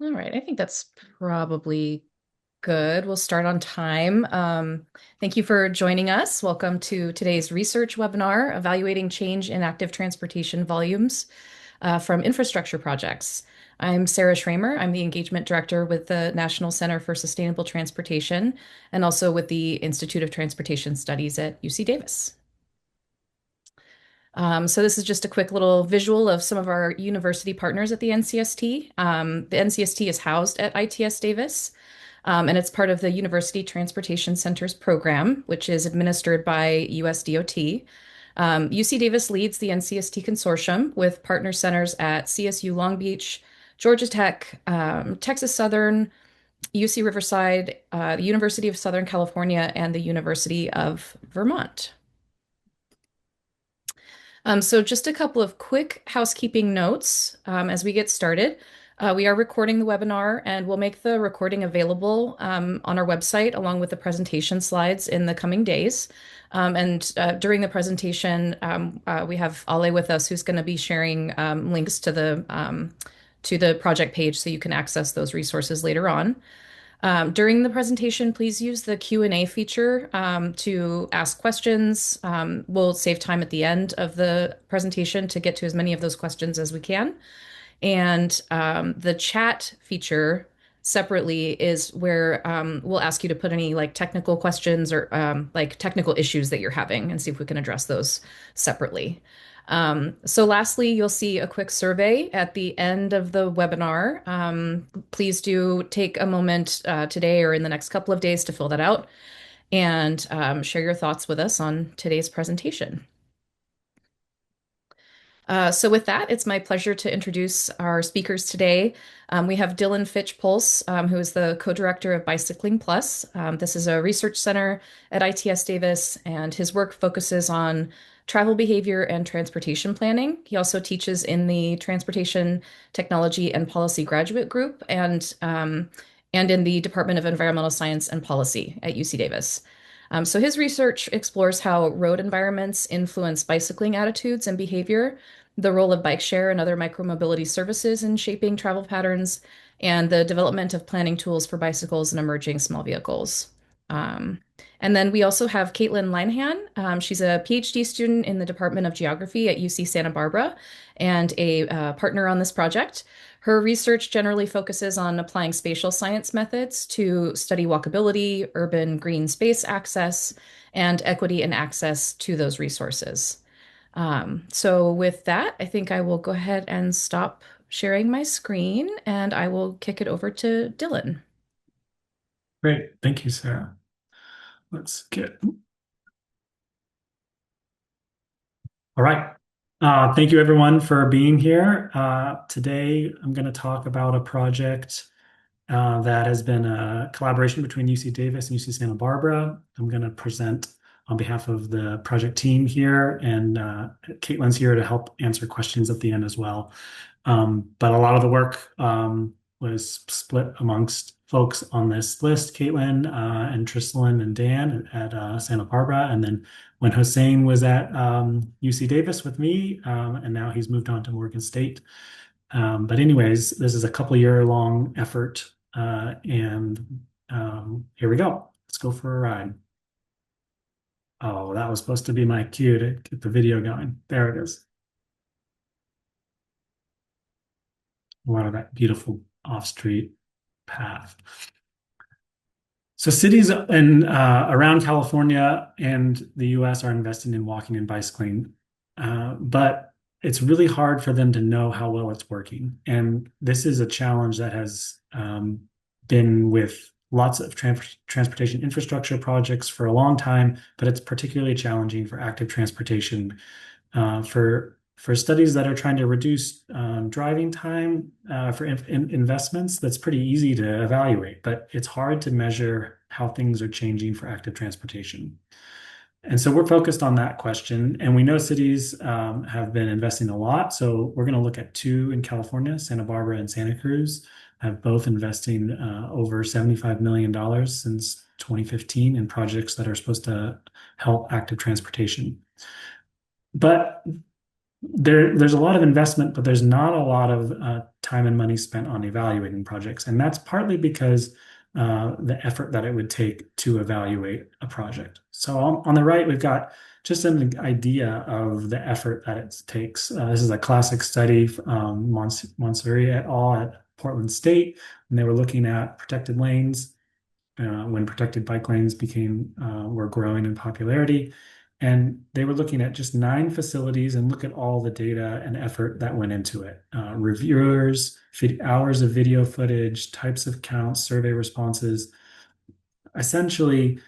All right, I think that's probably good. We'll start on time. Thank you for joining us. Welcome to today's research webinar, Evaluating Change in Active Transportation Volumes from Infrastructure Projects. I'm Sarah Schramer. I'm the Engagement Director with the National Center for Sustainable Transportation and also with the Institute of Transportation Studies at UC Davis. So this is just a quick little visual of some of our university partners at the NCST. The NCST is housed at ITS Davis, and it's part of the University Transportation Centers program, which is administered by US DOT. UC Davis leads the NCST consortium with partner centers at CSU Long Beach, Georgia Tech, Texas Southern, UC Riverside, the University of Southern California, and the University of Vermont. So just a couple of quick housekeeping notes as we get started. We are recording the webinar and we'll make the recording available on our website along with the presentation slides in the coming days. During the presentation, we have Ale with us who's going to be sharing links to the project page so you can access those resources later on. During the presentation, please use the Q&A feature to ask questions. We'll save time at the end of the presentation to get to as many of those questions as we can. And the chat feature separately is where we'll ask you to put any like technical questions or like technical issues that you're having and see if we can address those separately. So lastly, you'll see a quick survey at the end of the webinar. Please do take a moment today or in the next couple of days to fill that out and share your thoughts with us on today's presentation. So with that, it's my pleasure to introduce our speakers today. We have Dillon Fitch-Polse, who is the co-director of BicyclingPlus. This is a research center at ITS Davis, and his work focuses on travel behavior and transportation planning. He also teaches in the Transportation Technology and Policy Graduate Group and in the Department of Environmental Science and Policy at UC Davis. So his research explores how road environments influence bicycling attitudes and behavior, the role of bike share and other micromobility services in shaping travel patterns, and the development of planning tools for bicycles and emerging small vehicles. And then we also have Caitlyn Linehan. She's a PhD student in the Department of Geography at UC Santa Barbara and a partner on this project. Her research generally focuses on applying spatial science methods to study walkability, urban green space access, and equity and access to those resources. So with that, I think I will go ahead and stop sharing my screen and I will kick it over to Dillon. Great. Thank you, Sarah. Let's get. All right. Thank you, everyone, for being here. Today, I'm going to talk about a project that has been a collaboration between UC Davis and UC Santa Barbara. I'm going to present on behalf of the project team here, and Caitlyn's here to help answer questions at the end as well. But a lot of the work was split amongst folks on this list, Caitlyn and Tristan and Dan at Santa Barbara. And then when Hossein was at UC Davis with me, and now he's moved on to Morgan State. But anyways, this is a couple year long effort. And here we go. Let's go for a ride. Oh, that was supposed to be my cue to get the video going. There it is. Wow, that beautiful off-street path. So cities in around California and the US are investing in walking and bicycling, but it's really hard for them to know how well it's working. And this is a challenge that has been with lots of transportation infrastructure projects for a long time, but it's particularly challenging for active transportation. For studies that are trying to reduce driving time for investments, that's pretty easy to evaluate, but it's hard to measure how things are changing for active transportation. And so we're focused on that question, and we know cities have been investing a lot. So we're going to look at two in California, Santa Barbara and Santa Cruz, have both investing over $75 million since 2015 in projects that are supposed to help active transportation. But there's a lot of investment, but there's not a lot of time and money spent on evaluating projects, and that's partly because the effort that it would take to evaluate a project. So on the right, we've got just an idea of the effort that it takes. This is a classic study, Monsuri et al. At Portland State, and they were looking at protected lanes when protected bike lanes were growing in popularity. And they were looking at just 9 facilities and look at all the data and effort that went into it. Reviewers, hours of video footage, types of counts, survey responses. Essentially,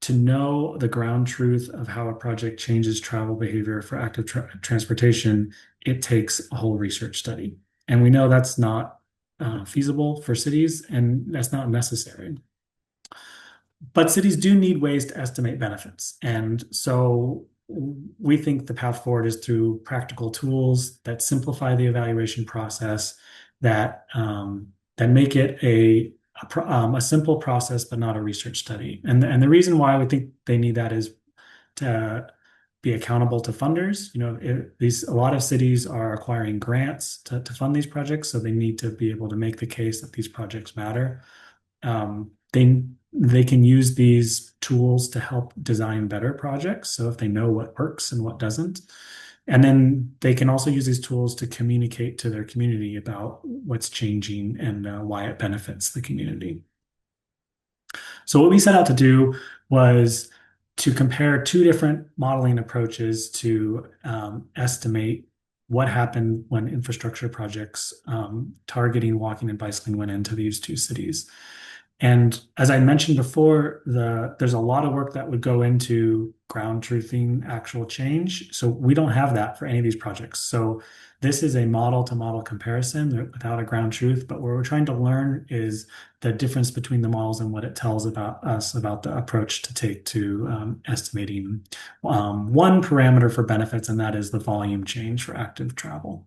to know the ground truth of how a project changes travel behavior for active transportation, it takes a whole research study. And we know that's not feasible for cities, and that's not necessary. But cities do need ways to estimate benefits. And so we think the path forward is through practical tools that simplify the evaluation process, that make it a simple process, but not a research study. And the reason why we think they need that is to be accountable to funders. A lot of cities are acquiring grants to fund these projects, so they need to be able to make the case that these projects matter. They can use these tools to help design better projects. So if they know what works and what doesn't, and then they can also use these tools to communicate to their community about what's changing and why it benefits the community. So what we set out to do was to compare 2 different modeling approaches to estimate what happened when infrastructure projects targeting walking and bicycling went into these 2 cities. And as I mentioned before, there's a lot of work that would go into ground truthing actual change. So we don't have that for any of these projects. So this is a model to model comparison without a ground truth. But what we're trying to learn is the difference between the models and what it tells about us about the approach to take to estimating one parameter for benefits, and that is the volume change for active travel.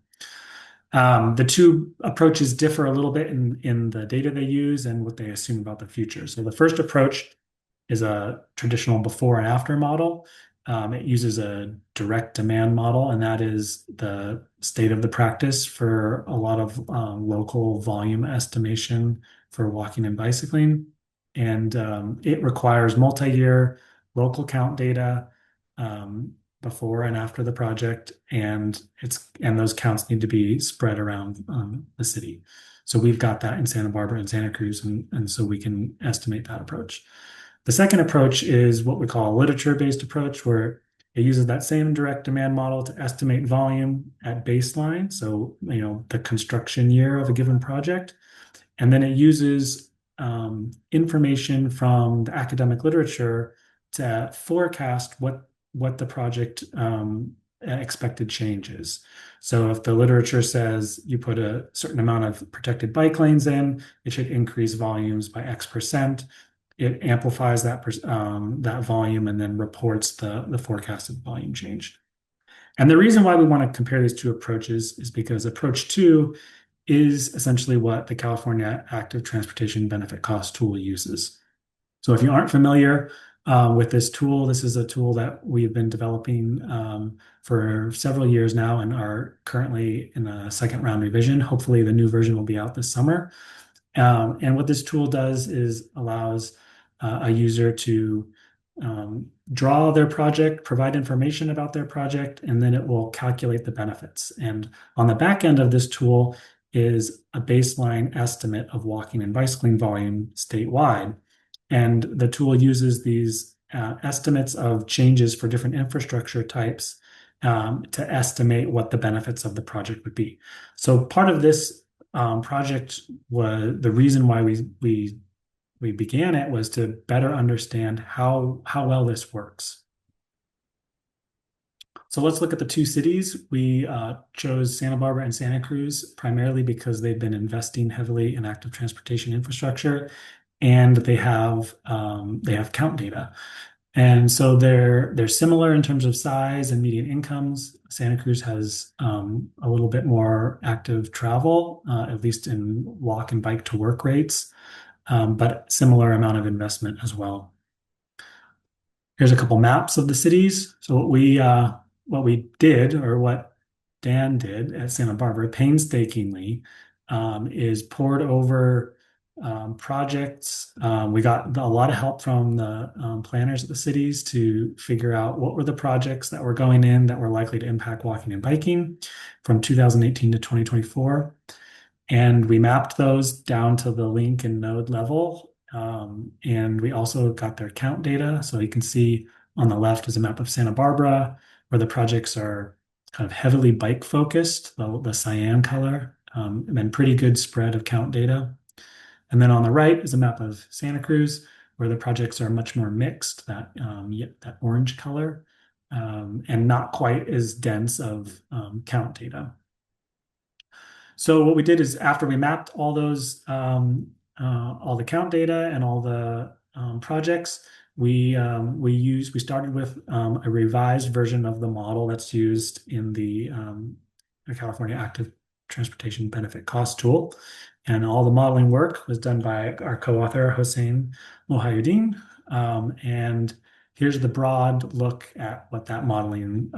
The 2 approaches differ a little bit in the data they use and what they assume about the future. So the first approach is a traditional before and after model. It uses a direct demand model, and that is the state of the practice for a lot of local volume estimation for walking and bicycling. And it requires multi-year local count data before and after the project, and those counts need to be spread around the city. So we've got that in Santa Barbara and Santa Cruz, and so we can estimate that approach. The second approach is what we call a literature-based approach, where it uses that same direct demand model to estimate volume at baseline, so the construction year of a given project, and then it uses information from the academic literature to forecast what the project expected change is. So if the literature says you put a certain amount of protected bike lanes in, it should increase volumes by X%. It amplifies that volume and then reports the forecasted volume change. And the reason why we want to compare these 2 approaches is because approach 2 is essentially what the California Active Transportation Benefit Cost Tool uses. So if you aren't familiar with this tool, this is a tool that we've been developing for several years now and are currently in a second round revision. Hopefully the new version will be out this summer. And what this tool does is allows a user to draw their project, provide information about their project, and then it will calculate the benefits. And on the back end of this tool is a baseline estimate of walking and bicycling volume statewide. And the tool uses these estimates of changes for different infrastructure types to estimate what the benefits of the project would be. So part of this project was the reason why we began it was to better understand how well this works. So let's look at the 2 cities. We chose Santa Barbara and Santa Cruz primarily because they've been investing heavily in active transportation infrastructure, and they have count data. And so they're similar in terms of size and median incomes. Santa Cruz has a little bit more active travel, at least in walk and bike to work rates, but similar amount of investment as well. Here's a couple maps of the cities. So what we did, or what Dan did at Santa Barbara painstakingly is poured over projects. We got a lot of help from the planners at the cities to figure out what were the projects that were going in that were likely to impact walking and biking from 2018 to 2024. And we mapped those down to the link and node level. And we also got their count data. So you can see on the left is a map of Santa Barbara, where the projects are kind of heavily bike focused, the cyan color, and then pretty good spread of count data. And then on the right is a map of Santa Cruz, where the projects are much more mixed, that orange color, and not quite as dense of count data. So what we did is after we mapped all those, all the count data and all the projects, we started with a revised version of the model that's used in the California Active Transportation Benefit Cost Tool. And all the modeling work was done by our co-author, Hossein Mohayuddin. And here's the broad look at what that modeling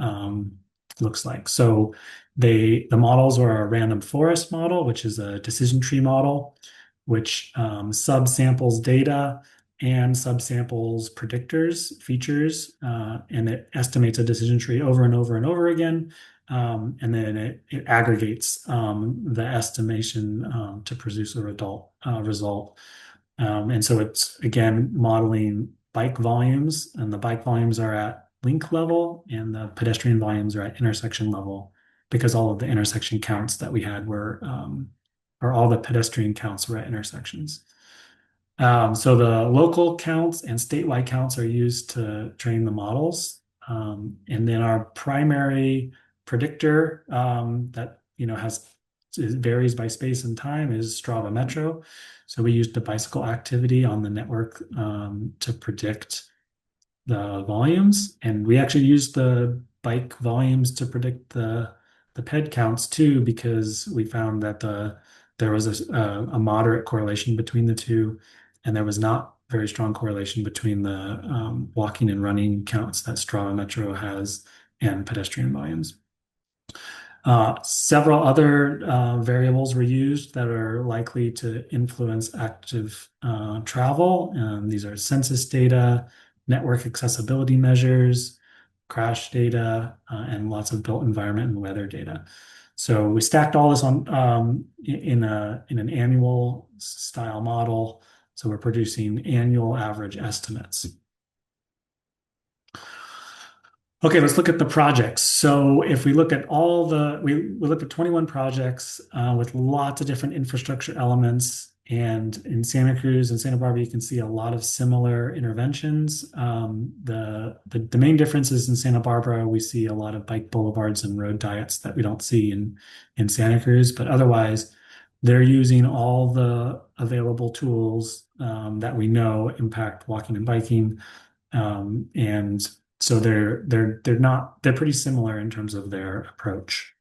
looks like. So the models are a random forest model, which is a decision tree model, which subsamples data and subsamples predictors, features, and it estimates a decision tree over and over and over again. And then it aggregates the estimation to produce a result. And so it's, again, modeling bike volumes, and the bike volumes are at link level, and the pedestrian volumes are at intersection level, because all of the intersection counts that we had were, or all the pedestrian counts were at intersections. So the local counts and statewide counts are used to train the models. And then our primary predictor that varies by space and time is Strava Metro. So we used the bicycle activity on the network to predict the volumes, and we actually used the bike volumes to predict the ped counts too, because we found that there was a moderate correlation between the two, and there was not very strong correlation between the walking and running counts that Strava Metro has and pedestrian volumes. Several other variables were used that are likely to influence active travel. These are census data, network accessibility measures, crash data, and lots of built environment and weather data. So we stacked all this on in an annual style model. So we're producing annual average estimates. Okay, let's look at the projects. So if we look at we looked at 21 projects with lots of different infrastructure elements. And in Santa Cruz and Santa Barbara, you can see a lot of similar interventions. The main difference is in Santa Barbara, we see a lot of bike boulevards and road diets that we don't see in Santa Cruz. But otherwise, they're using all the available tools that we know impact walking and biking. And so they're pretty similar in terms of their approach.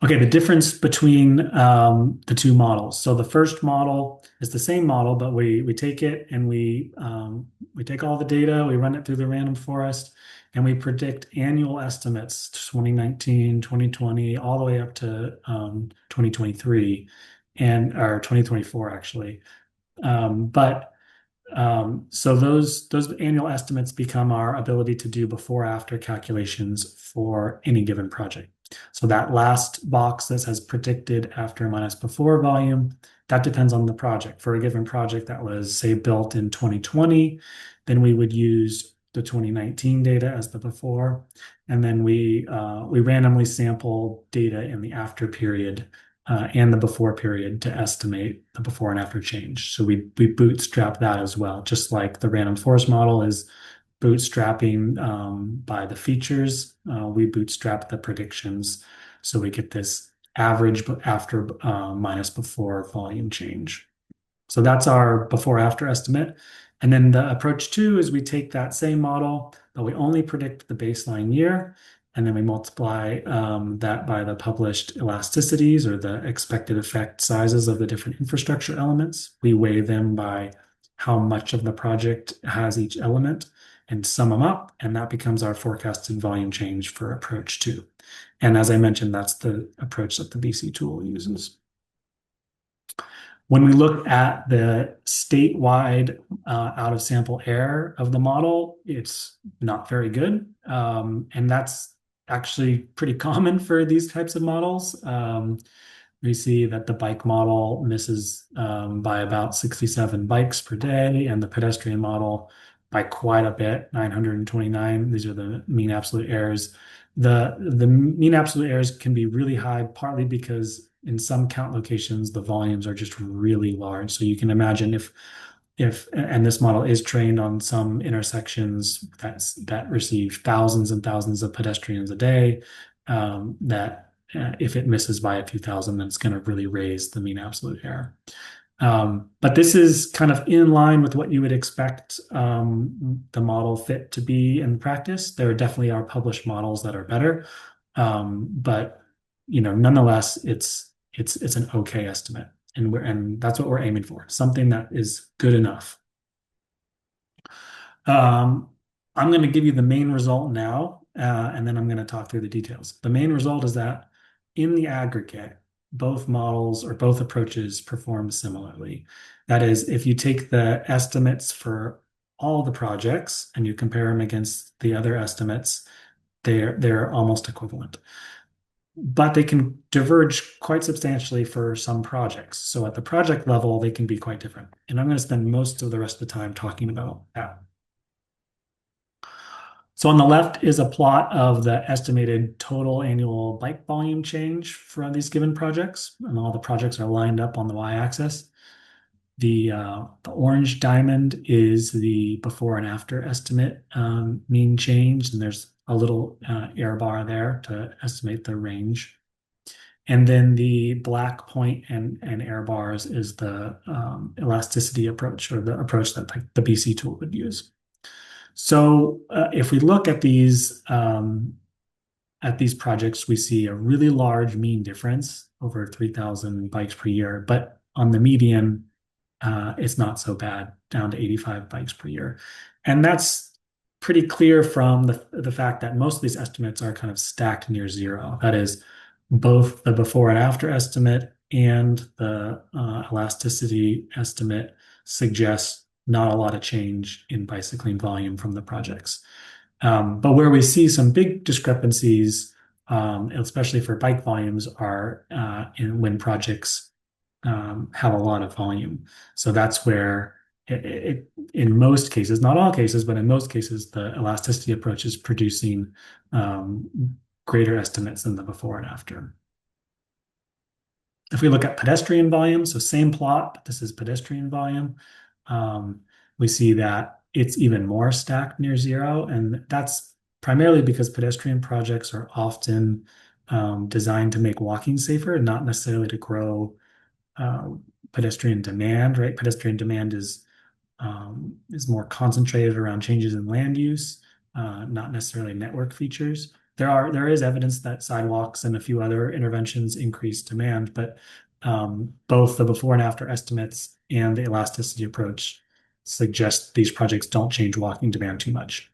Okay, the difference between the two models. So the first model is the same model, but we take it and we take all the data, we run it through the random forest, and we predict annual estimates 2019, 2020, all the way up to 2023 or 2024 actually. So those annual estimates become our ability to do before after calculations for any given project. So that last box that says predicted after minus before volume, that depends on the project. For a given project that was, say, built in 2020, then we would use the 2019 data as the before, and then we randomly sample data in the after period and the before period to estimate the before and after change. So we bootstrap that as well, just like the random forest model is bootstrapping by the features. We bootstrap the predictions, so we get this average after minus before volume change. So that's our before after estimate. And then the approach two is we take that same model, but we only predict the baseline year. And then we multiply that by the published elasticities or the expected effect sizes of the different infrastructure elements. We weigh them by how much of the project has each element. and sum them up, and that becomes our forecasted volume change for approach two. And as I mentioned, that's the approach that the BC tool uses. When we look at the statewide out of sample error of the model, it's not very good. And that's actually pretty common for these types of models. We see that the bike model misses by about 67 bikes per day, and the pedestrian model by quite a bit, 929. These are the mean absolute errors. The mean absolute errors can be really high, partly because in some count locations, the volumes are just really large. So you can imagine and this model is trained on some intersections that receive thousands and thousands of pedestrians a day, that if it misses by a few thousand, then it's going to really raise the mean absolute error. But this is kind of in line with what you would expect the model fit to be in practice. There definitely are published models that are better, but nonetheless, it's an okay estimate, and that's what we're aiming for, something that is good enough. I'm going to give you the main result now, and then I'm going to talk through the details. The main result is that in the aggregate, both models or both approaches perform similarly. That is, if you take the estimates for all the projects and you compare them against the other estimates, they're almost equivalent. But they can diverge quite substantially for some projects. So at the project level, they can be quite different. And I'm going to spend most of the rest of the time talking about that. So on the left is a plot of the estimated total annual bike volume change for these given projects, and all the projects are lined up on the y-axis. The orange diamond is the before and after estimate mean change, and there's a little error bar there to estimate the range. And then the black point and error bars is the elasticity approach, or the approach that the BC tool would use. So if we look at these projects, we see a really large mean difference over 3,000 bikes per year, but on the median, it's not so bad, down to 85 bikes per year. And that's pretty clear from the fact that most of these estimates are kind of stacked near zero. That is, both the before and after estimate and the elasticity estimate suggest not a lot of change in bicycling volume from the projects. But where we see some big discrepancies, especially for bike volumes, are when projects have a lot of volume. So that's where in most cases, not all cases, but in most cases, the elasticity approach is producing greater estimates than the before and after. If we look at pedestrian volume, so same plot, but this is pedestrian volume, we see that it's even more stacked near zero. And that's primarily because pedestrian projects are often designed to make walking safer, not necessarily to grow pedestrian demand, right? Pedestrian demand is more concentrated around changes in land use, not necessarily network features. There is evidence that sidewalks and a few other interventions increase demand, but both the before and after estimates and the elasticity approach suggest these projects don't change walking demand too much.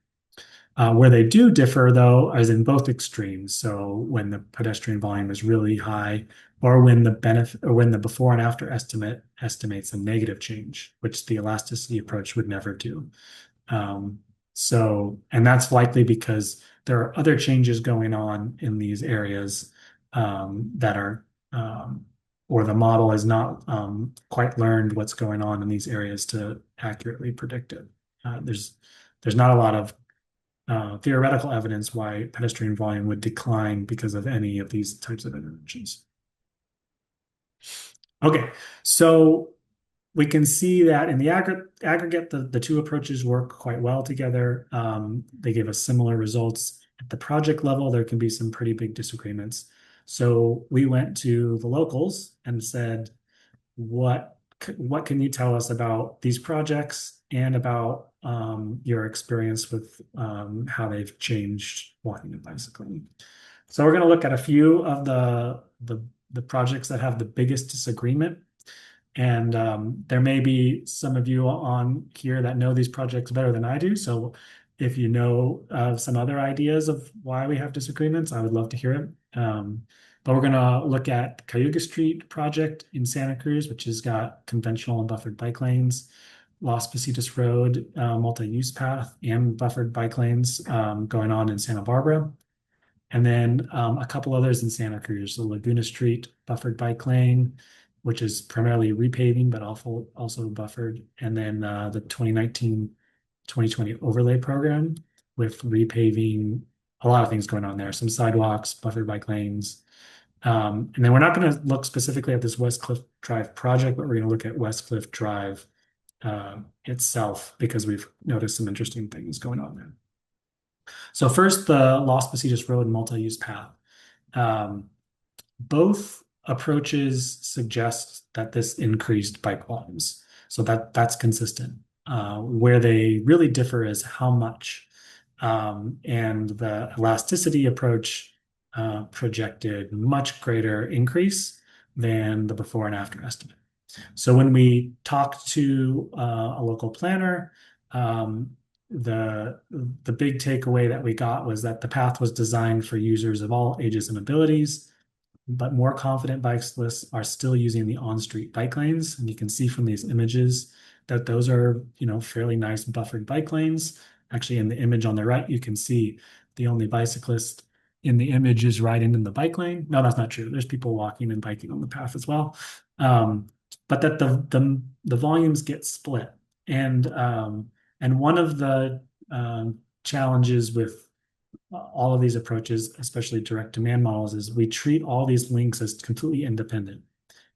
Where they do differ, though, is in both extremes. So when the pedestrian volume is really high, or when the before and after estimate estimates a negative change, which the elasticity approach would never do. And that's likely because there are other changes going on in these areas that are, or the model has not quite learned what's going on in these areas to accurately predict it. There's not a lot of theoretical evidence why pedestrian volume would decline because of any of these types of interventions. Okay, so we can see that in the aggregate, the two approaches work quite well together. They give us similar results. At the project level, there can be some pretty big disagreements. So we went to the locals and said, what can you tell us about these projects and about your experience with how they've changed walking and bicycling? So we're going to look at a few of the projects that have the biggest disagreement. And there may be some of you on here that know these projects better than I do. So if you know of some other ideas of why we have disagreements, I would love to hear it. But we're going to look at Cayuga Street project in Santa Cruz, which has got conventional and buffered bike lanes, Las Positas Road multi-use path, and buffered bike lanes going on in Santa Barbara. And then a couple others in Santa Cruz, the Laguna Street buffered bike lane, which is primarily repaving, but also buffered. And then the 2019-2020 overlay program with repaving, a lot of things going on there, some sidewalks, buffered bike lanes. And then we're not going to look specifically at this West Cliff Drive project, but we're going to look at West Cliff Drive itself because we've noticed some interesting things going on there. So first, the Las Positas Road multi-use path. Um, both approaches suggest that this increased bike volumes. So that's consistent. Where they really differ is how much. And the elasticity approach projected much greater increase than the before and after estimate. So when we talked to a local planner, the big takeaway that we got was that the path was designed for users of all ages and abilities, but more confident bicyclists are still using the on-street bike lanes. And you can see from these images that those are, fairly nice buffered bike lanes. Actually, in the image on the right, you can see the only bicyclist in the image is riding in the bike lane. No, that's not true. There's people walking and biking on the path as well. But that the volumes get split. And one of the challenges with all of these approaches, especially direct demand models, is we treat all these links as completely independent.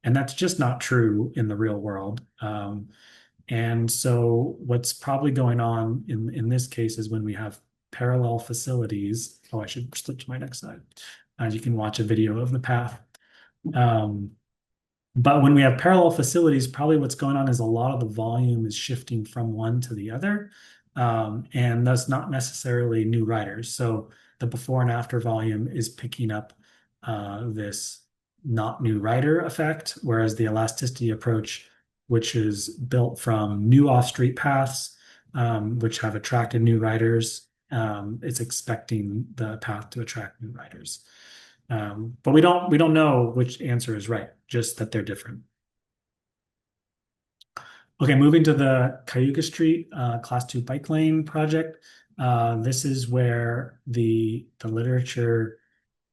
And that's just not true in the real world. And so what's probably going on in this case is when we have parallel facilities. Oh, I should switch to my next slide. You can watch a video of the path. But when we have parallel facilities, probably what's going on is a lot of the volume is shifting from one to the other, and that's not necessarily new riders. So the before and after volume is picking up this not new rider effect, whereas the elasticity approach, which is built from new off-street paths, which have attracted new riders, it's expecting the path to attract new riders. But we don't know which answer is right, just that they're different. Okay, moving to the Cayuga Street Class 2 bike lane project. This is where the literature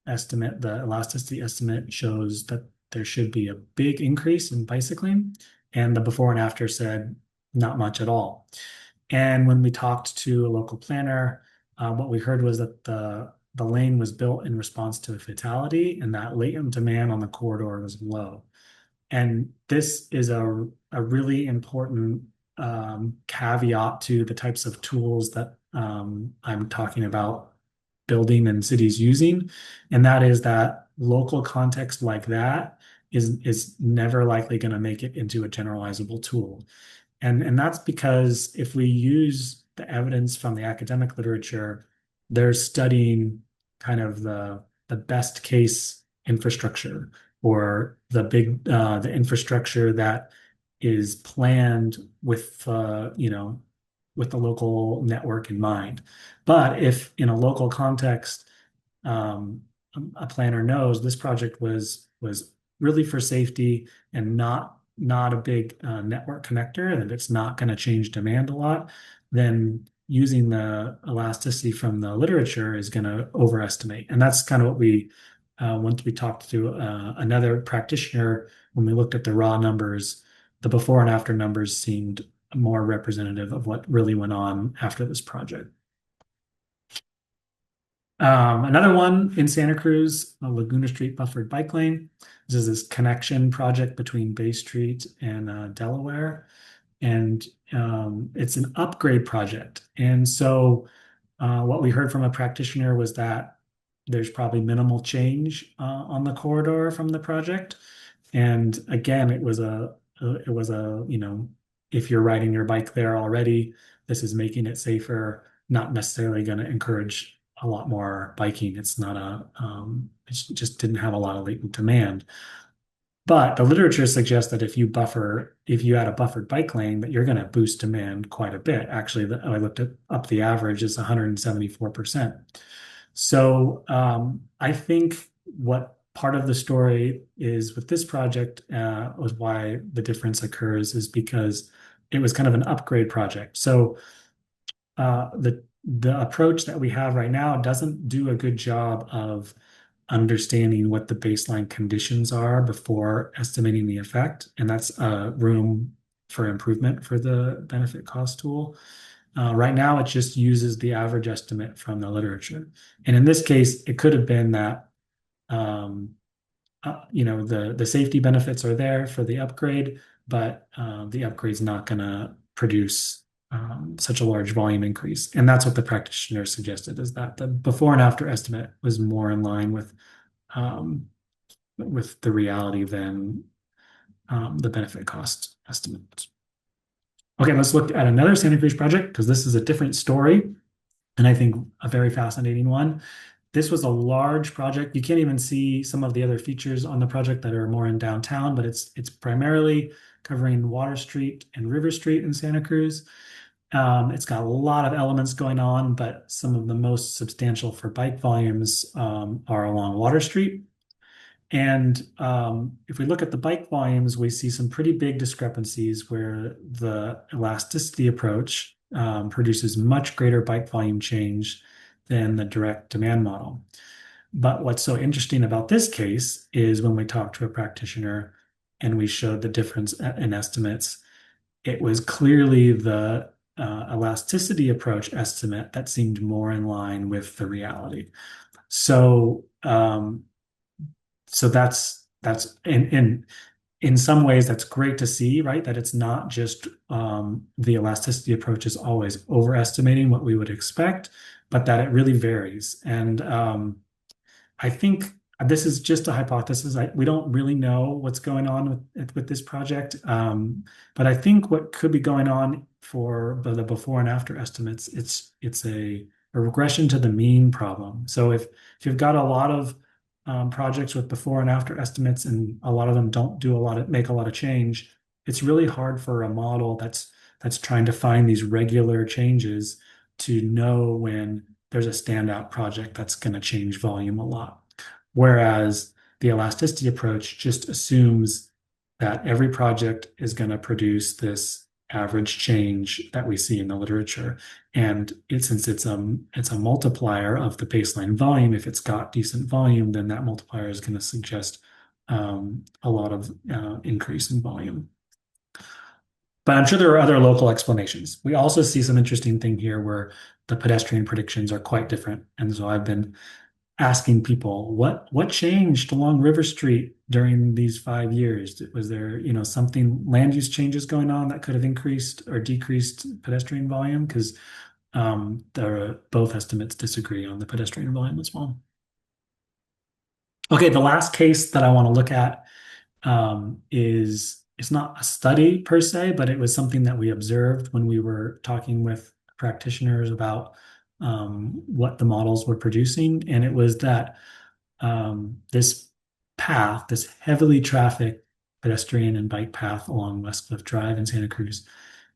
estimate, the elasticity estimate shows that there should be a big increase in bicycling, and the before and after said not much at all. And when we talked to a local planner, what we heard was that the lane was built in response to a fatality and that latent demand on the corridor was low. And this is a really important caveat to the types of tools that I'm talking about building and cities using. And that is that local context like that is never likely going to make it into a generalizable tool. And that's because if we use the evidence from the academic literature, they're studying kind of the best case infrastructure or the infrastructure that is planned with with the local network in mind. But if in a local context, a planner knows this project was really for safety and not a big network connector, and it's not going to change demand a lot, then using the elasticity from the literature is going to overestimate. And that's kind of what we, once we talked to another practitioner, when we looked at the raw numbers, the before and after numbers seemed more representative of what really went on after this project. Another one in Santa Cruz, a Laguna Street buffered bike lane. This is this connection project between Bay Street and Delaware. And it's an upgrade project. And so what we heard from a practitioner was that there's probably minimal change on the corridor from the project. And again, it was a, if you're riding your bike there already, this is making it safer, not necessarily going to encourage a lot more biking. It's not it just didn't have a lot of latent demand. But the literature suggests that if you add a buffered bike lane, that you're going to boost demand quite a bit. Actually, I looked up the average is 174%. So I think what part of the story is with this project was why the difference occurs is because it was kind of an upgrade project. So the approach that we have right now doesn't do a good job of understanding what the baseline conditions are before estimating the effect, and that's room for improvement for the benefit cost tool. Right now, it just uses the average estimate from the literature, and in this case, it could have been that um, the safety benefits are there for the upgrade, but the upgrade's not going to produce such a large volume increase. And that's what the practitioner suggested is that the before and after estimate was more in line um, with the reality than the benefit cost estimate. Okay, let's look at another Santa Cruz project because this is a different story and I think a very fascinating one. This was a large project. You can't even see some of the other features on the project that are more in downtown, but it's primarily covering Water Street and River Street in Santa Cruz. It's got a lot of elements going on, but some of the most substantial for bike volumes are along Water Street. And if we look at the bike volumes, we see some pretty big discrepancies where the elasticity approach produces much greater bike volume change than the direct demand model. But what's so interesting about this case is when we talked to a practitioner and we showed the difference in estimates, it was clearly the elasticity approach estimate that seemed more in line with the reality. So so that's in some ways that's great to see, right? That it's not just the elasticity approach is always overestimating what we would expect, but that it really varies. And I think this is just a hypothesis. We don't really know what's going on with this project, but I think what could be going on for the before and after estimates, it's a regression to the mean problem. So if you've got a lot of projects with before and after estimates, and a lot of them don't do a lot of make a lot of change, it's really hard for a model that's trying to find these regular changes to know when there's a standout project that's going to change volume a lot. Whereas the elasticity approach just assumes that every project is going to produce this average change that we see in the literature. And since it's a multiplier of the baseline volume, if it's got decent volume, then that multiplier is going to suggest a lot of increase in volume. But I'm sure there are other local explanations. We also see some interesting thing here where the pedestrian predictions are quite different. And so I've been asking people what changed along River Street during these 5 years? Was there, something land use changes going on that could have increased or decreased pedestrian volume? Because both estimates disagree on the pedestrian volume as well. Okay, the last case that I want to look at is it's not a study per se, but it was something that we observed when we were talking with practitioners about what the models were producing. And it was that this path, this heavily trafficked pedestrian and bike path along Westcliff Drive in Santa Cruz,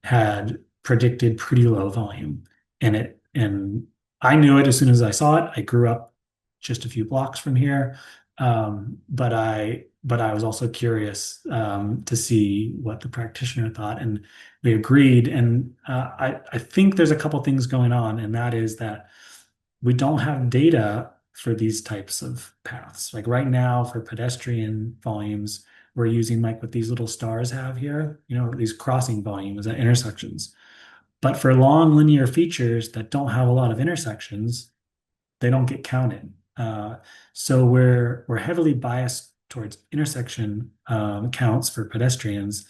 had predicted pretty low volume. And I knew it as soon as I saw it. I grew up just a few blocks from here. But I was also curious to see what the practitioner thought, and we agreed. And I think there's a couple things going on, and that is that we don't have data for these types of paths. Like right now, for pedestrian volumes, we're using like what these little stars have here, these crossing volumes at intersections. But for long linear features that don't have a lot of intersections, they don't get counted. So we're heavily biased towards intersection counts for pedestrians,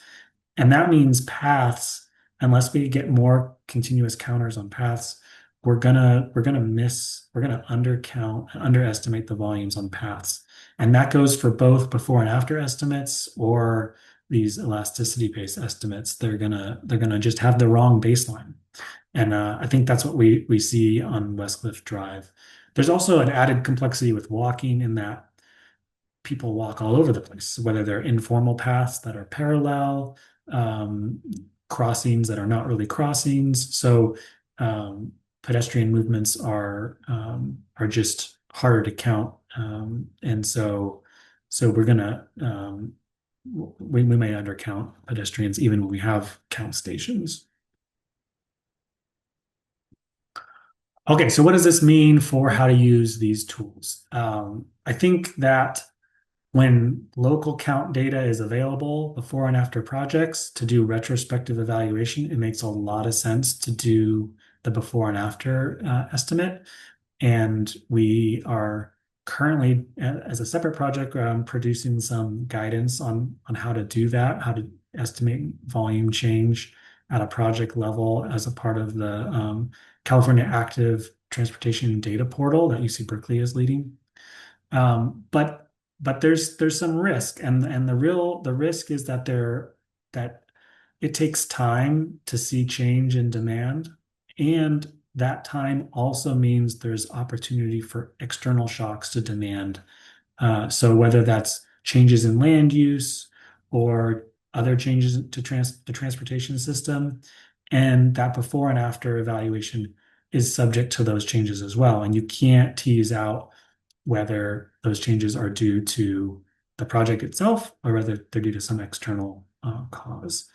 and that means paths. Unless we get more continuous counters on paths, we're gonna undercount, underestimate the volumes on paths, and that goes for both before and after estimates or these elasticity-based estimates. They're gonna just have the wrong baseline, and I think that's what we see on Westcliff Drive. There's also an added complexity with walking in that people walk all over the place, whether they're informal paths that are parallel, um, crossings that are not really crossings. So pedestrian movements are just harder to count, and so we're gonna we may undercount pedestrians even when we have count stations. Okay, so what does this mean for how to use these tools? I think that when local count data is available before and after projects to do retrospective evaluation, it makes a lot of sense to do the before and after estimate. And we are currently, as a separate project, producing some guidance on how to do that, how to estimate volume change at a project level as a part of the California Active Transportation Data Portal that UC Berkeley is leading. But there's some risk, and the risk is that it takes time to see change in demand, and that time also means there's opportunity for external shocks to demand. So whether that's changes in land use or other changes to the transportation system, and that before and after evaluation is subject to those changes as well. And you can't tease out whether those changes are due to the project itself or whether they're due to some external cause.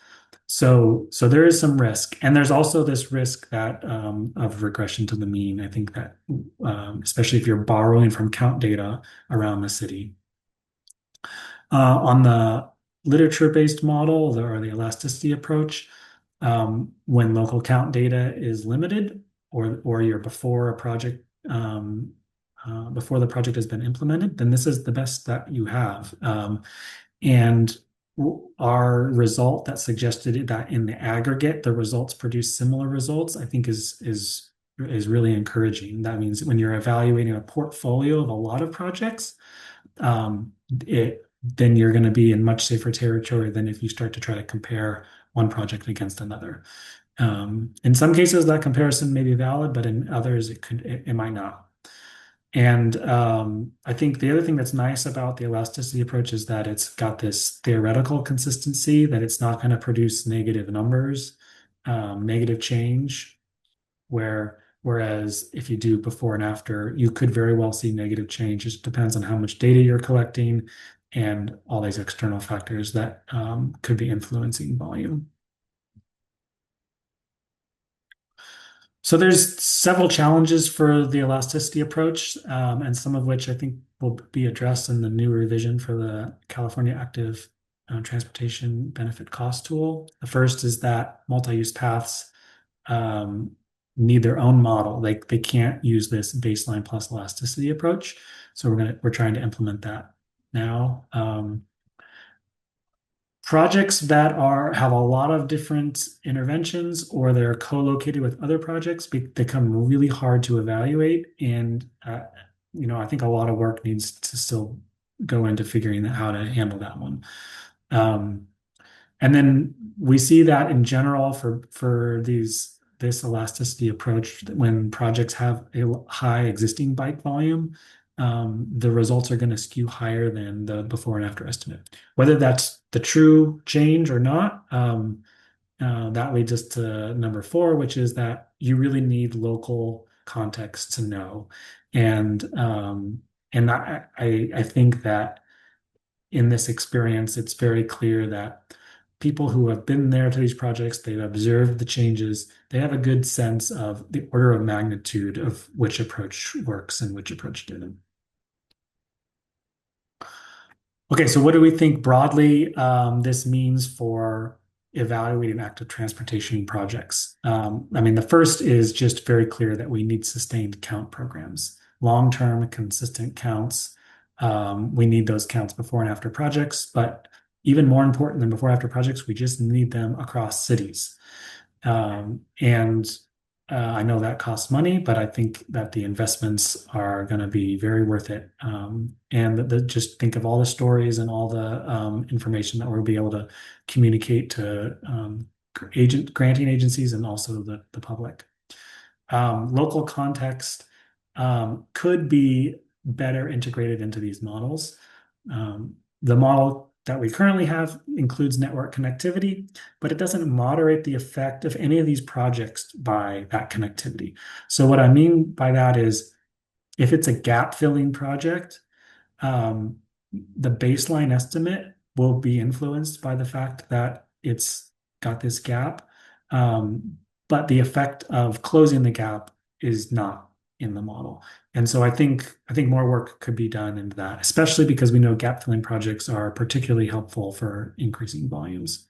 So there is some risk, and there's also this risk that of regression to the mean. I think that especially if you're borrowing from count data around the city. On the literature-based model or the elasticity approach, when local count data is limited, or you're before a project before the project has been implemented, then this is the best that you have. And our result that suggested that in the aggregate, the results produce similar results, I think is really encouraging. That means when you're evaluating a portfolio of a lot of projects, then you're going to be in much safer territory than if you start to try to compare one project against another. In some cases, that comparison may be valid, but in others, it might not. And I think the other thing that's nice about the elasticity approach is that it's got this theoretical consistency, that it's not going to produce negative numbers, negative change, whereas if you do before and after, you could very well see negative change. It just depends on how much data you're collecting and all these external factors that could be influencing volume. So there's several challenges for the elasticity approach, and some of which I think will be addressed in the new revision for the California Active Transportation Benefit Cost Tool. The first is that multi-use paths need their own model. They can't use this baseline plus elasticity approach. So we're trying to implement that now. Projects that have a lot of different interventions or they're co-located with other projects become really hard to evaluate. And, I think a lot of work needs to still go into figuring out how to handle that one. And then we see that in general for this elasticity approach, that when projects have a high existing bike volume, the results are going to skew higher than the before and after estimate. Whether that's the true change or not, that leads us to number 4, which is that you really need local context to know. And I think that in this experience, it's very clear that people who have been there to these projects, they've observed the changes, they have a good sense of the order of magnitude of which approach works and which approach didn't. Okay, so what do we think broadly this means for evaluating active transportation projects? The first is just very clear that we need sustained count programs, long-term consistent counts. We need those counts before and after projects, but even more important than before and after projects, we just need them across cities. And I know that costs money, but I think that the investments are going to be very worth it. And just think of all the stories and all the information that we'll be able to communicate to granting agencies and also the public. Local context could be better integrated into these models. The model that we currently have includes network connectivity, but it doesn't moderate the effect of any of these projects by that connectivity. So what I mean by that is if it's a gap filling project, um, the baseline estimate will be influenced by the fact that it's got this gap. Um, but the effect of closing the gap is not in the model. And so I think more work could be done into that, especially because we know gap filling projects are particularly helpful for increasing volumes.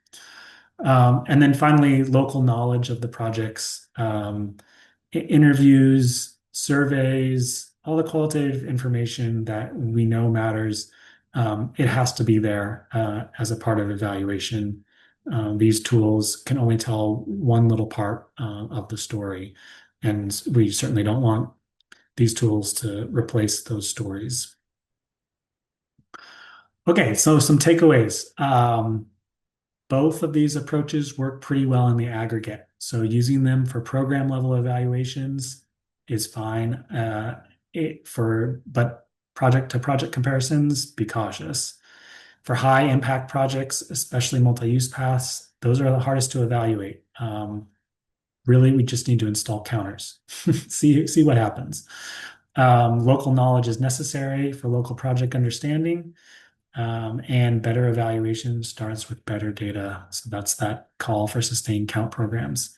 And then finally, local knowledge of the projects, interviews, surveys, all the qualitative information that we know matters. It has to be there as a part of evaluation. These tools can only tell one little part of the story, and we certainly don't want these tools to replace those stories. Okay, so some takeaways. Both of these approaches work pretty well in the aggregate. So using them for program level evaluations is fine. But project to project comparisons, be cautious. For high impact projects, especially multi-use paths, those are the hardest to evaluate. Really, we just need to install counters, see what happens. Local knowledge is necessary for local project understanding. And better evaluation starts with better data. So that's that call for sustained count programs.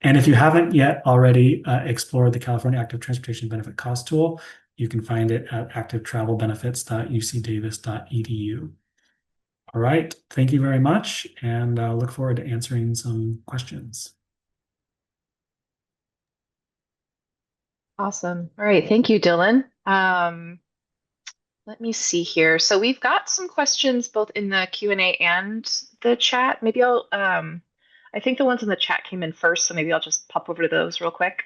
And if you haven't yet already explored the California Active Transportation Benefit Cost Tool, you can find it at activetravelbenefits.ucdavis.edu. All right, thank you very much, and look forward to answering some questions. Awesome. All right. Thank you, Dylan. Let me see here. So we've got some questions both in the Q&A and the chat. Maybe I think the ones in the chat came in first, so maybe I'll just pop over to those real quick.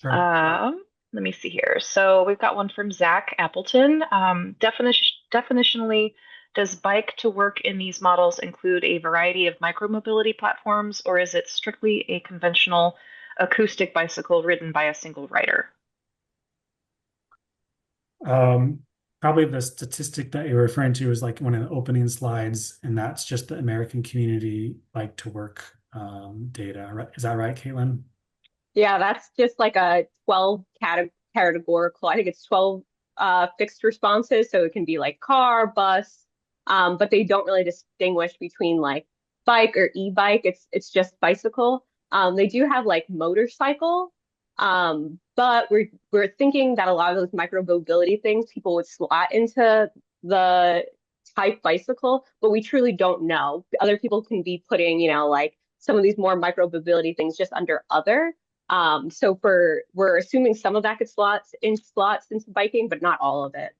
Sure. Let me see here. So we've got one from Zach Appleton. Definitionally, does bike to work in these models include a variety of micromobility platforms, or is it strictly a conventional acoustic bicycle ridden by a single rider? Um, Probably the statistic that you're referring to is like one of the opening slides, and that's just the American Community Bike to Work data. Right? Is that right, Caitlin? Yeah, that's just like a 12 categorical. I think it's 12 fixed responses. So it can be like car, bus, but they don't really distinguish between like bike or e-bike. It's just bicycle. They do have like motorcycle, but we're thinking that a lot of those micro mobility things people would slot into the type bicycle, but we truly don't know. Other people can be putting, like some of these more micro mobility things just under other. So we're assuming some of that could slots into biking, but not all of it.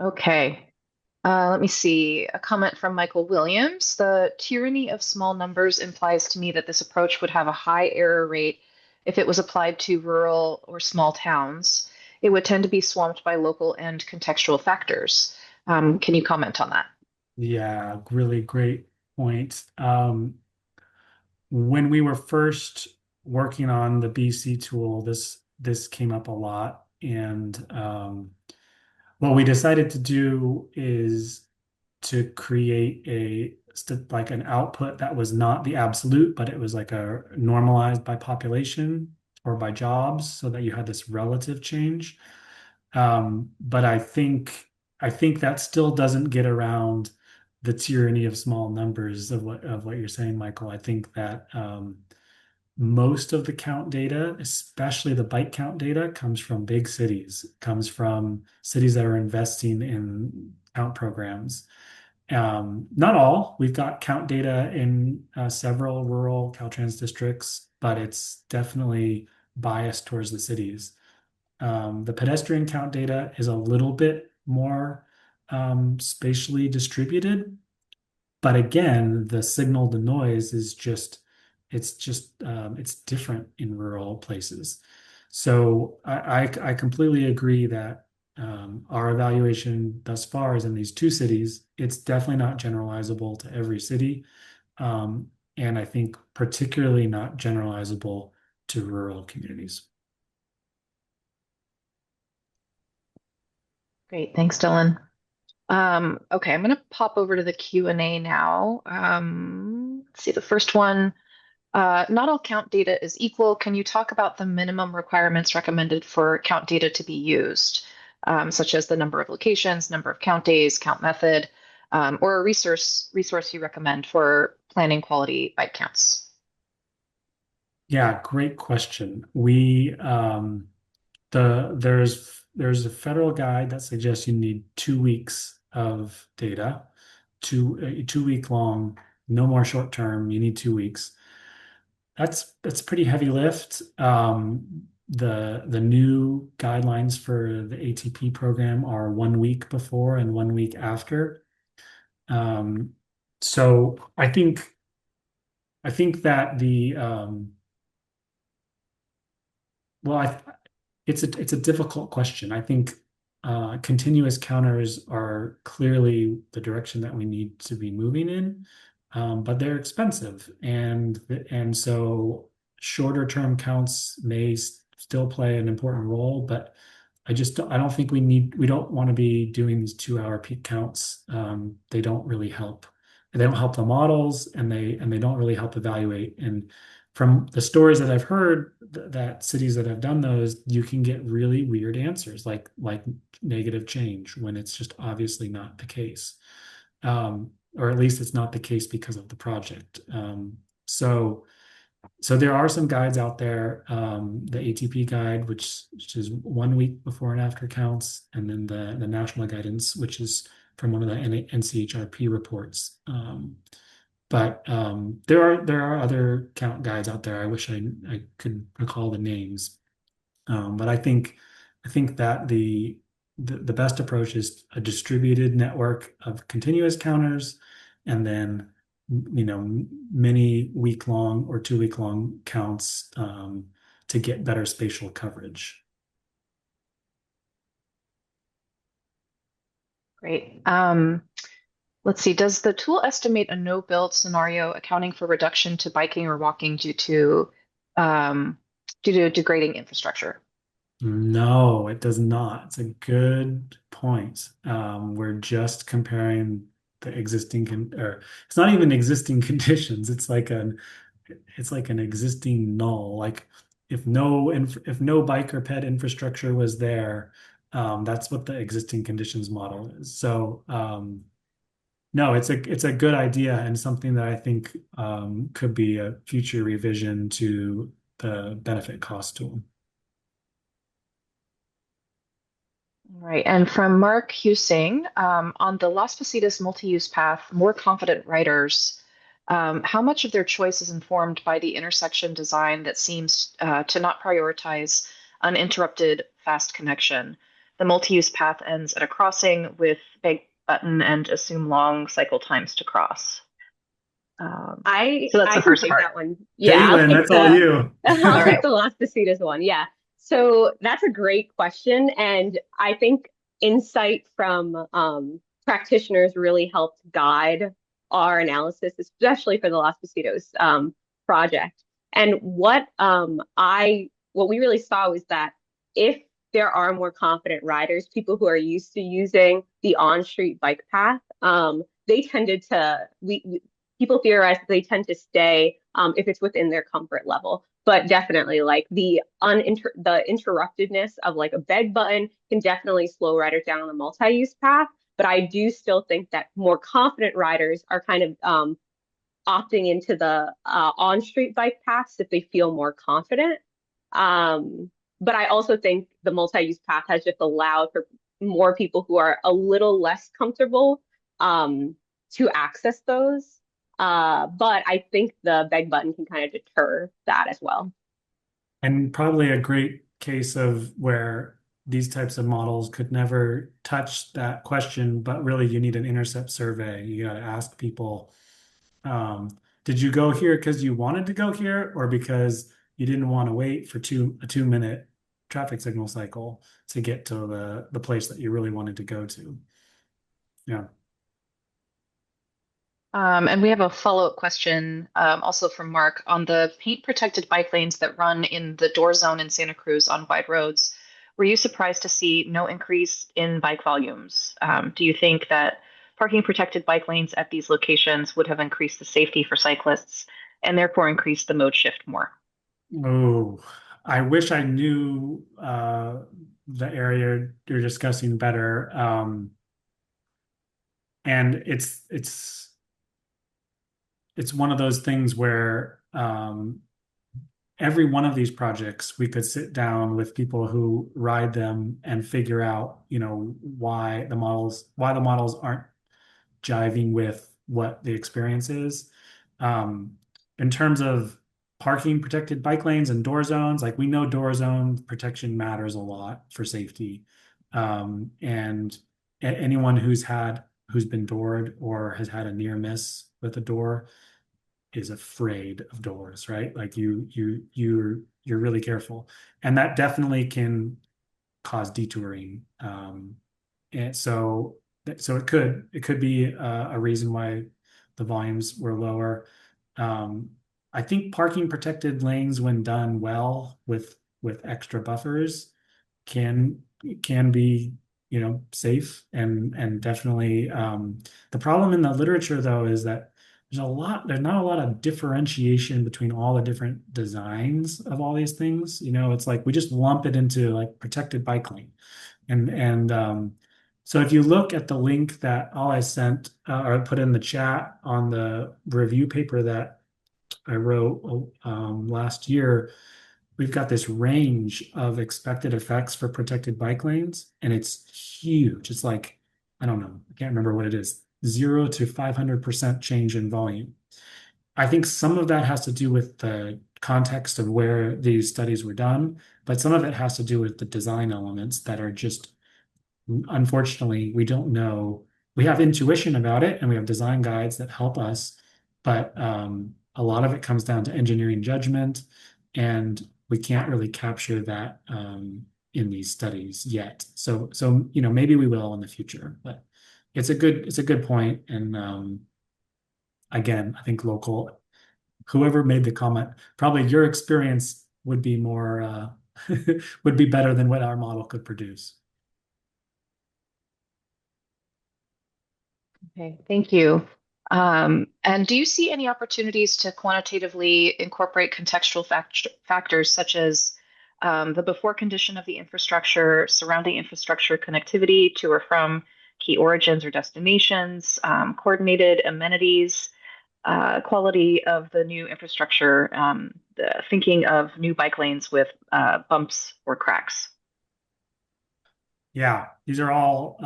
Okay. Let me see. A comment from Michael Williams. The tyranny of small numbers implies to me that this approach would have a high error rate if it was applied to rural or small towns. It would tend to be swamped by local and contextual factors. Can you comment on that? Yeah, really great point. When we were first working on the BC tool, this came up a lot, and what we decided to do is to create like an output that was not the absolute, but it was like a normalized by population or by jobs, so that you had this relative change. But I think that still doesn't get around the tyranny of small numbers of what you're saying, Michael. I think that most of the count data, especially the bike count data, comes from big cities, comes from cities that are investing in count programs. Not all. We've got count data in several rural Caltrans districts, but it's definitely biased towards the cities. The pedestrian count data is a little bit more spatially distributed, but again, the signal to noise is it's different in rural places. So I completely agree that our evaluation thus far is in these two cities. It's definitely not generalizable to every city. And I think particularly not generalizable to rural communities. Great. Thanks, Dylan. Okay, I'm going to pop over to the Q&A now. Let's see, the first one. Not all count data is equal. Can you talk about the minimum requirements recommended for count data to be used, such as the number of locations, number of count days, count method, or a resource you recommend for planning quality bike counts? Yeah, great question. We there's a federal guide that suggests you need 2 weeks of data, 2 week long, no more short term. You need 2 weeks. That's a pretty heavy lift. The new guidelines for the ATP program are 1 week before and 1 week after. Um, so I think that well, it's a difficult question. I think continuous counters are clearly the direction that we need to be moving in, but they're expensive, and so shorter term counts may still play an important role, but I don't think we don't want to be doing these 2 hour peak counts. They don't really help. They don't help the models, and they don't really help evaluate. And from the stories that I've heard, that cities that have done those, you can get really weird answers, like negative change when it's just obviously not the case, or at least it's not the case because of the project. So there are some guides out there, the ATP guide, which is 1 week before and after counts, and then the national guidance, which is from one of the NCHRP reports. But there are other count guides out there. I wish I could recall the names. But I think that the best approach is a distributed network of continuous counters, and then many week long or 2 week long counts, to get better spatial coverage. Great. Let's see. Does the tool estimate a no-build scenario accounting for reduction to biking or walking um, due to degrading infrastructure? No, it does not. It's a good point. We're just comparing the or it's not even existing conditions. It's like an existing null. Like if no bike or ped infrastructure was there, that's what the existing conditions model is. So no, it's a good idea, and something that I think could be a future revision to the benefit cost tool. Right. And from Mark Husing, on the Las Positas multi-use path, more confident riders, how much of their choice is informed by the intersection design that seems to not prioritize uninterrupted fast connection? The multi-use path ends at a crossing with big button and assume long cycle times to cross. So that's I the can first take part. that one. Yeah, Caitlin, that's all you. I'll All take right. the Las Positas one. Yeah. So that's a great question, and I think insight from practitioners really helped guide our analysis, especially for the Las Positas project. And what we really saw was that if there are more confident riders, people who are used to using the on-street bike path, they tended to we people theorize that they tend to stay if it's within their comfort level. But definitely, like the interruptedness of like a beg button can definitely slow riders down on the multi-use path. But I do still think that more confident riders are kind of opting into the on-street bike paths if they feel more confident. But I also think the multi-use path has just allowed for more people who are a little less comfortable to access those. But I think the beg button can kind of deter that as well. And probably a great case of where these types of models could never touch that question, but really you need an intercept survey. You got to ask people, did you go here because you wanted to go here, or because you didn't want to wait for a 2 minute traffic signal cycle to get to the place that you really wanted to go to? Yeah. And we have a follow-up question also from Mark on the paint protected bike lanes that run in the door zone in Santa Cruz on wide roads. were you surprised to see no increase in bike volumes? Do you think that parking protected bike lanes at these locations would have increased the safety for cyclists and therefore increased the mode shift more? Oh, I wish I knew the area you're discussing better. And it's one of those things where every one of these projects we could sit down with people who ride them and figure out, why the models aren't jiving with what the experience is. Um, in terms of parking protected bike lanes and door zones, like we know door zone protection matters a lot for safety. And anyone who's been doored or has had a near miss with a door is afraid of doors, right? Like you're really careful. And that definitely can cause detouring. And so it could be a reason why the volumes were lower. Um, I think parking protected lanes, when done well with extra buffers, can can be safe and definitely. The problem in the literature though is that there's not a lot of differentiation between all the different designs of all these things. It's like we just lump it into like protected bike lane. And so if you look at the link that I sent or put in the chat on the review paper that I wrote last year, we've got this range of expected effects for protected bike lanes, and it's huge. It's like, I don't know, I can't remember what it is, 0 to 500% change in volume. I think some of that has to do with the context of where these studies were done, but some of it has to do with the design elements that are just, unfortunately, we don't know. We have intuition about it and we have design guides that help us, but a lot of it comes down to engineering judgment, and we can't really capture that in these studies yet. So maybe we will in the future, but it's a good point. And again, I think whoever made the comment, probably your experience would be more would be better than what our model could produce. Okay, thank you. And do you see any opportunities to quantitatively incorporate contextual factors such as the before condition of the infrastructure, surrounding infrastructure connectivity to or from key origins or destinations, coordinated amenities, quality of the new infrastructure, thinking of new bike lanes with bumps or cracks? Yeah, these are all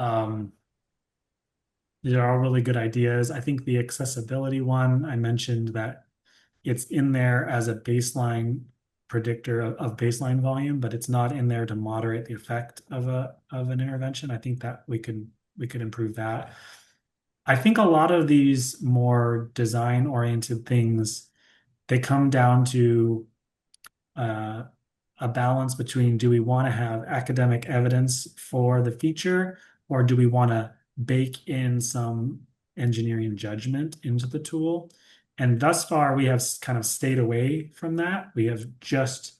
really good ideas. I think the accessibility one, I mentioned that it's in there as a baseline predictor of baseline volume, but it's not in there to moderate the effect of an intervention. I think that we could improve that. I think a lot of these more design-oriented things, they come down to uh, a balance between, do we want to have academic evidence for the feature, or do we want to bake in some engineering judgment into the tool? And thus far, we have kind of stayed away from that. We have just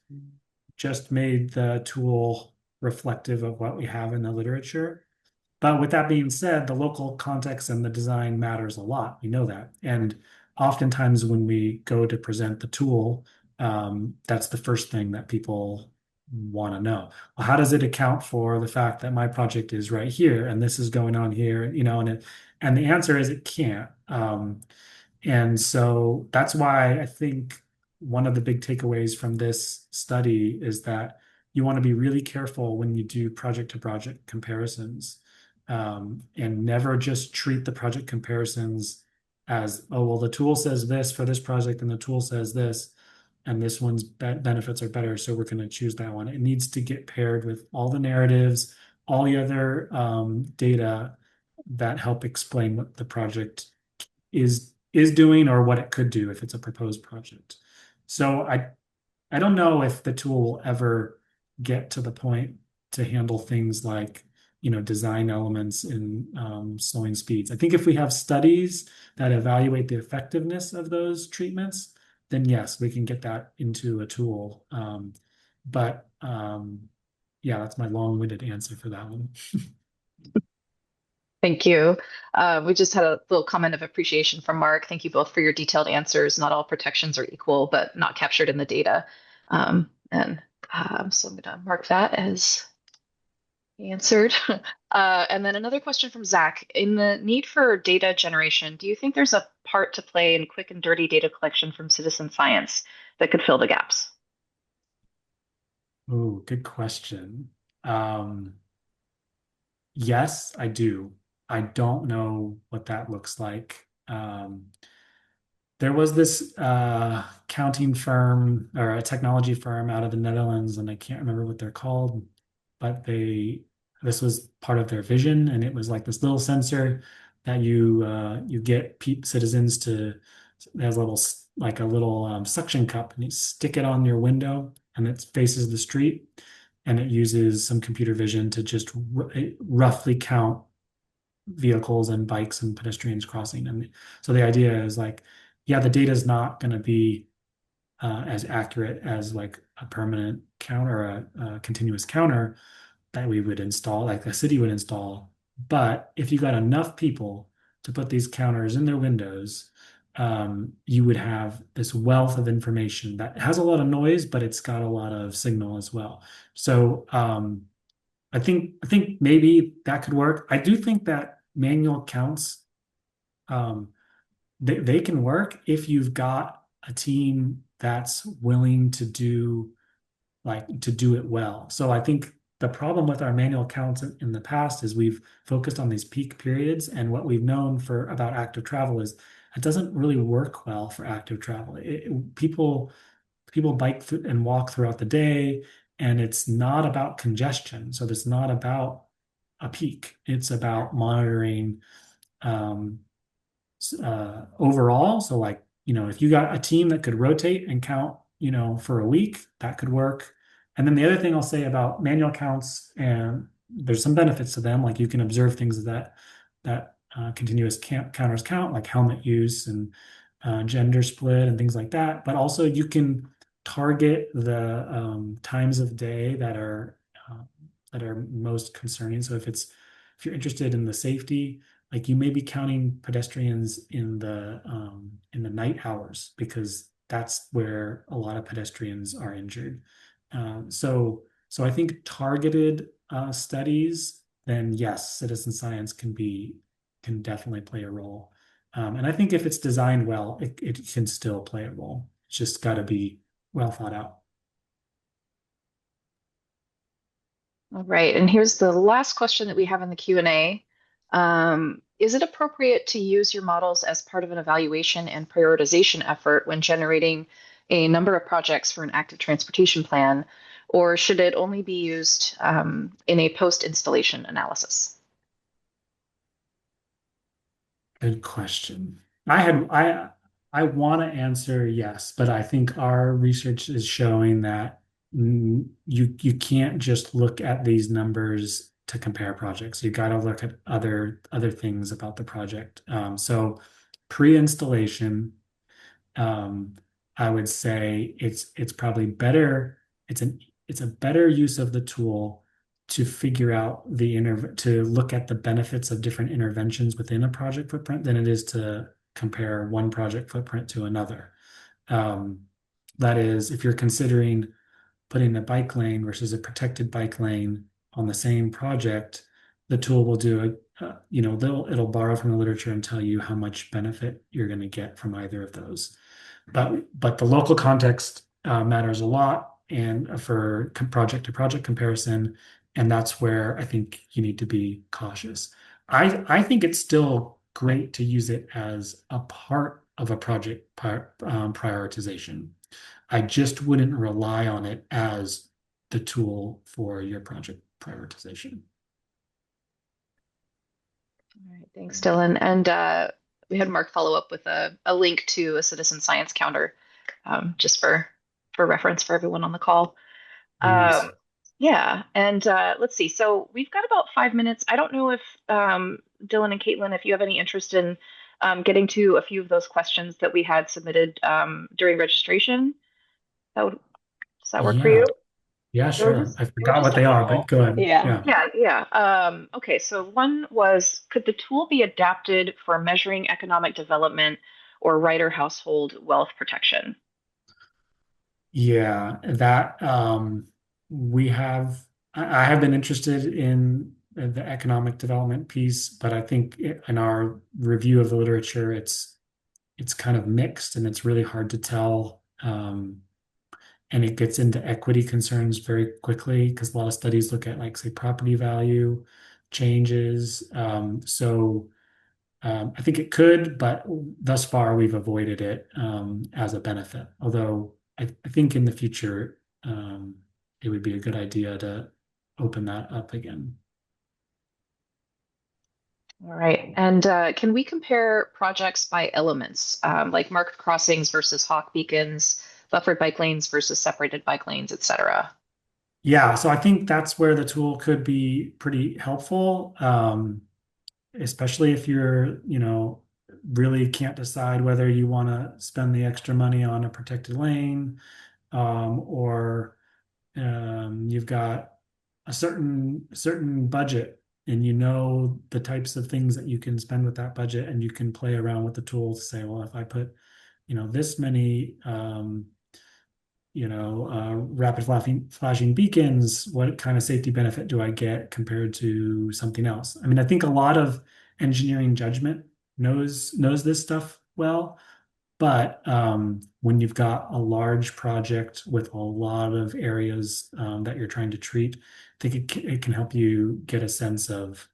made the tool reflective of what we have in the literature. But with that being said, the local context and the design matters a lot. We know that. And oftentimes when we go to present the tool, that's the first thing that people want to know. Well, how does it account for the fact that my project is right here and this is going on here? And the answer is it can't. And so that's why I think one of the big takeaways from this study is that you want to be really careful when you do project to project comparisons, and never just treat the project comparisons as, oh, well, the tool says this for this project and the tool says this, and this one's benefits are better, so we're going to choose that one. It needs to get paired with all the narratives, all the other data that help explain what the project is doing or what it could do if it's a proposed project. So I don't know if the tool will ever get to the point to handle things like design elements in slowing speeds. I think if we have studies that evaluate the effectiveness of those treatments, then yes, we can get that into a tool. But yeah, that's my long-winded answer for that one. Thank you. We just had a little comment of appreciation from Mark. Thank you both for your detailed answers. Not all protections are equal, but not captured in the data. So I'm going to mark that as answered. And then another question from Zach. In the need for data generation, do you think there's a part to play in quick and dirty data collection from citizen science that could fill the gaps? Oh, good question. Um, yes, I do. I don't know what that looks like. There was this counting firm or a technology firm out of the Netherlands, and I can't remember what they're called, but this was part of their vision, and it was like this little sensor that you get citizens to. It has like a little suction cup, and you stick it on your window, and it faces the street, and it uses some computer vision to just roughly count vehicles and bikes and pedestrians crossing. And so the idea is like, yeah, the data is not going to be as accurate as like a permanent counter, a continuous counter that we would install, like a city would install. But if you got enough people to put these counters in their windows, you would have this wealth of information that has a lot of noise, but it's got a lot of signal as well. So I think maybe that could work. I do think that manual counts um, they can work if you've got a team that's willing to do it well. So I think the problem with our manual counts in the past is we've focused on these peak periods, and what we've known for about active travel is it doesn't really work well for active travel. People bike and walk throughout the day, and it's not about congestion. So it's not about a peak. It's about monitoring um, overall. So like, if you got a team that could rotate and count, for a week, that could work. And then the other thing I'll say about manual counts, and there's some benefits to them, like you can observe things that continuous counters count, like helmet use and gender split and things like that. But also you can target the times of day uh, that are most concerning. So if you're interested in the safety, like you may be counting pedestrians in the night hours because that's where a lot of pedestrians are injured. So I think targeted studies, then yes, citizen science can definitely play a role. And I think if it's designed well, it can still play a role. It's just got to be well thought out. All right, and here's the last question that we have in the Q&A. Is it appropriate to use your models as part of an evaluation and prioritization effort when generating a number of projects for an active transportation plan, or should it only be used in a post-installation analysis? Good question. I want to answer yes, but I think our research is showing that you can't just look at these numbers to compare projects. You got to look at other things about the project. So pre-installation, um, I would say it's probably better. It's a better use of the tool to figure out to look at the benefits of different interventions within a project footprint than it is to compare one project footprint to another. Um, that is, if you're considering putting a bike lane versus a protected bike lane on the same project, the tool will do it. It'll borrow from the literature and tell you how much benefit you're going to get from either of those. But the local context matters a lot, and for project to project comparison, and that's where I think you need to be cautious. I think it's still great to use it as a part of a project prioritization. I just wouldn't rely on it as the tool for your project prioritization. All right, thanks, Dylan. And we had Mark follow up with a link to a citizen science counter, just for reference for everyone on the call. Nice. Yeah, and let's see. So we've got about 5 minutes. I don't know if Dylan and Caitlin, if you have any interest in getting to a few of those questions that we had submitted during registration. Does that work for Yeah. you? Yeah, There were sure. just I there were forgot just what a they are, but couple. go ahead. Yeah. Yeah. Yeah. Okay, so one was, could the tool be adapted for measuring economic development or rider household wealth protection? Yeah, that we have I have been interested in the economic development piece, but I think in our review of the literature, it's kind of mixed and it's really hard to tell. And it gets into equity concerns very quickly because a lot of studies look at like say property value changes. I think it could, but thus far we've avoided it as a benefit. Although I think in the future it would be a good idea to open that up again. All right. And can we compare projects by elements, like marked crossings versus hawk beacons, buffered bike lanes versus separated bike lanes, et cetera? Yeah, so I think that's where the tool could be pretty helpful, especially if really can't decide whether you want to spend the extra money on a protected lane, or you've got a certain budget and you know the types of things that you can spend with that budget and you can play around with the tool to say, well, if I put, this many rapid flashing beacons, what kind of safety benefit do I get compared to something else? I mean, I think a lot of engineering judgment knows this stuff well, but when you've got a large project with a lot of areas that you're trying to treat, I think it can help you get a sense of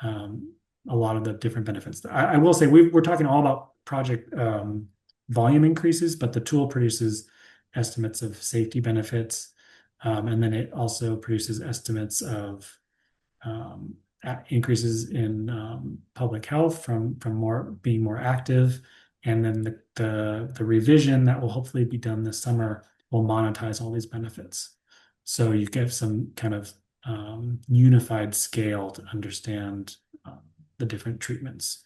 a lot of the different benefits. I will say we're talking all about project volume increases, but the tool produces estimates of safety benefits, and then it also produces estimates of um, increases in public health from being more active, and then the revision that will hopefully be done this summer will monetize all these benefits. So you get some kind of unified scale to understand um, the different treatments.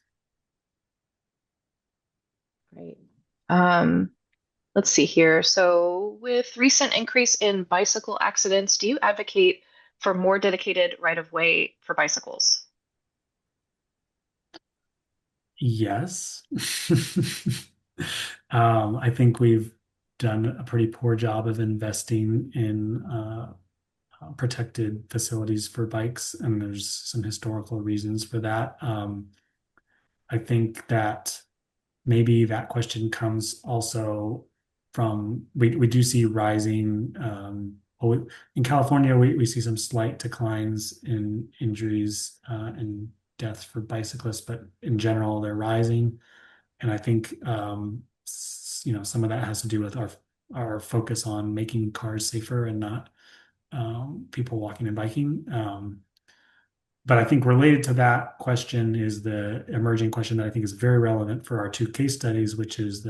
Great. Um, let's see here. So, with recent increase in bicycle accidents, do you advocate for more dedicated right-of-way for bicycles? Yes. I think we've done a pretty poor job of investing in protected facilities for bikes, and there's some historical reasons for that. I think that maybe that question comes also from we do see rising in California we see some slight declines in injuries and deaths for bicyclists, but in general they're rising. And I think some of that has to do with our focus on making cars safer and not people walking and biking. But I think related to that question is the emerging question that I think is very relevant for our two case studies, which is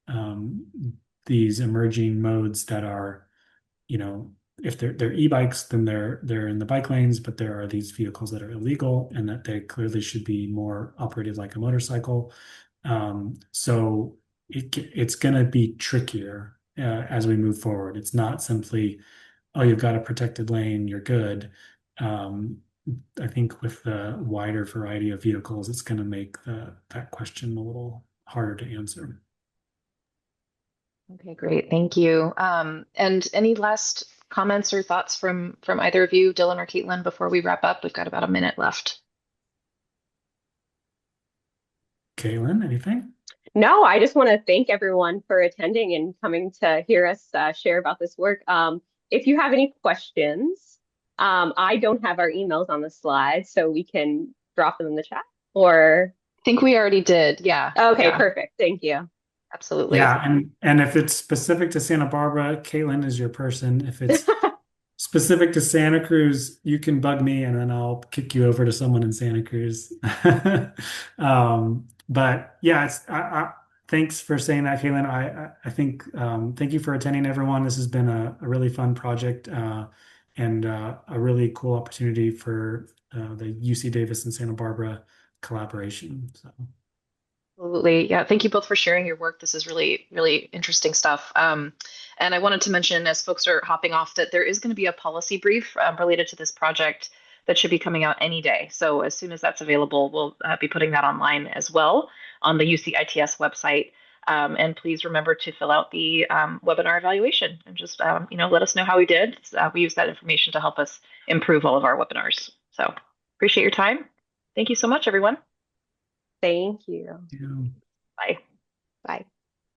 um, these emerging modes that are, if they're e-bikes, then they're in the bike lanes, but there are these vehicles that are illegal and that they clearly should be more operated like a motorcycle. So it's going to be trickier as we move forward. It's not simply, oh, you've got a protected lane, you're good. Um, I think with the wider variety of vehicles, it's going to make that question a little harder to answer. Okay, great. Thank you. And any last comments or thoughts from either of you, Dylan or Caitlin, before we wrap up? We've got about a minute left. Caitlin, anything? No, I just want to thank everyone for attending and coming to hear us share about this work. If you have any questions, I don't have our emails on the slide, so we can drop them in the chat. Or I think we already did. Yeah. okay, Yeah, perfect. Thank you. absolutely. Yeah, and if it's specific to Santa Barbara, Caitlin is your person. If it's specific to Santa Cruz, you can bug me and then I'll kick you over to someone in Santa Cruz. But yeah, thanks for saying that, Caitlin. I think thank you for attending, everyone. This has been a really fun project and a really cool opportunity for the UC Davis and Santa Barbara collaboration. So. Absolutely. Yeah. Thank you both for sharing your work. This is really, really interesting stuff. And I wanted to mention, as folks are hopping off, that there is going to be a policy brief related to this project that should be coming out any day. So as soon as that's available, we'll be putting that online as well on the UC ITS website. And please remember to fill out the webinar evaluation and just let us know how we did. We use that information to help us improve all of our webinars. So appreciate your time. Thank you so much, everyone. Thank you. Yeah. Bye. Bye.